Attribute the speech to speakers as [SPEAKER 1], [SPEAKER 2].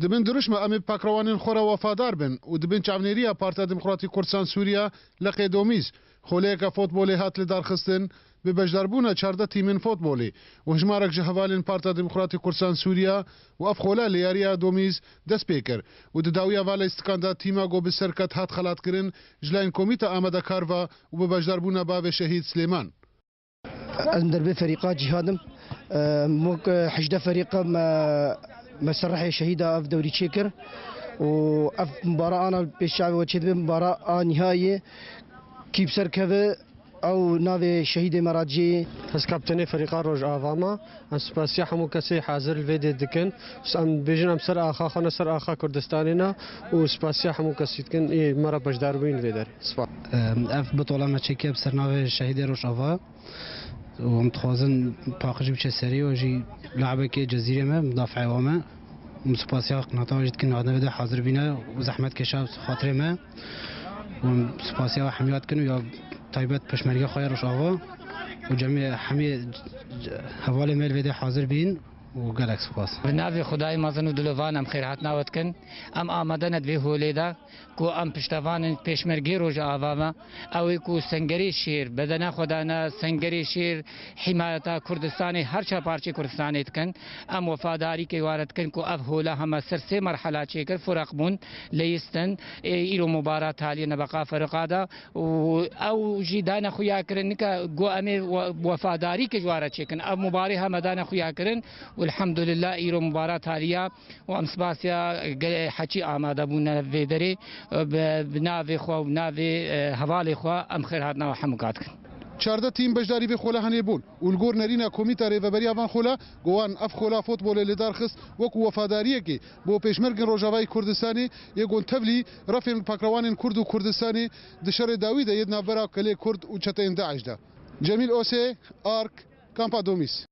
[SPEAKER 1] دبن درشمه ام پاکروانین خورا وفادار بن و دبن چاونیریا پارتا دموکراتی کردستان سوریا لقیدومیز خولیک فوتبولی هات لدارخستن به بجداربونا 14 تیمین فوتبولی و هجمارک جهوالین پارتا دموکراتی کردستان سوریا و افخولا لیاریا دومیز دست پیکر و داویا والا استکاندا تیما گو بسرکت هات خلات کرن جلاین کمیتا آماده کاروا و به بجداربونا باو شهید سلیمان.
[SPEAKER 2] المدرب فريقات جهادم موك حشدة فريق مسرح شهيدة في دوري تشيكر وأف مباراة أنا بالشعب وتشيد مباراة نهائية كيب سركبة أو نافي شهيد مراجي
[SPEAKER 3] هس كابتني فريق روج آفاما أم سباسيا حمو كسي حاضر الفيديو دكن أم بيجن أم سر آخا خنا سر آخا كردستاننا وسباسيا حمو كسي دكن إيه مرة بجدار بين الفيديو سبا
[SPEAKER 2] أف بطولة ما تشيكي بسر نافي شهيد روج آفا ومتخوزن باقي بشي سري وجي لعبك جزيرة ما مدافع وما مسباسيا قناطة وجد كنا عندنا بدأ حاضر بينا وزحمت كشاب خاطر ما ومسباسيا وحميات كانوا يا طيبات بشمرية خير وشافا وجميع حمي حوالي ميل بدأ حاضر بين وقالك سباس.
[SPEAKER 4] بنافي خداي مازن ودلوان ام خيراتنا وتكن ام آمدنت به هوليدا كو ام پشتوان پشمرگی روز آواما او کو سنگری شیر بدنا خدانا سنگری شیر حمایت کردستان هر چا پارچه کردستان تکن ام وفاداری کی وارد کن کو اف هولا هم سر سه مرحله چیکر فرق بون لیستن ایرو مبارات حالی نبقا فرقادا او جیدان خویا کرن کا گو ام وفاداری کی وارد چیکن اب مباراه همدان خویا کرن والحمد لله ایرو مبارات حالیا و ام سباسیا حچی آماده بون ویدری بناوی خو بناوی حوالی خو ام خیر هاتنا و حمقات کن
[SPEAKER 1] 14 تیم بجداری به خولا هنی بون والگور نرینا کمیتا ریوبری آوان خولا گوان اف خولا فوتبول لدار خست وکو وفاداریه کی بو پیشمرگن روجاوای کردستانی یگون تبلی رفیم پاکروانین کرد و کردستانی دشر داوی ده یدنا برا کلی کرد و چتین داعش ده جمیل اوسه آرک کامپا دومیس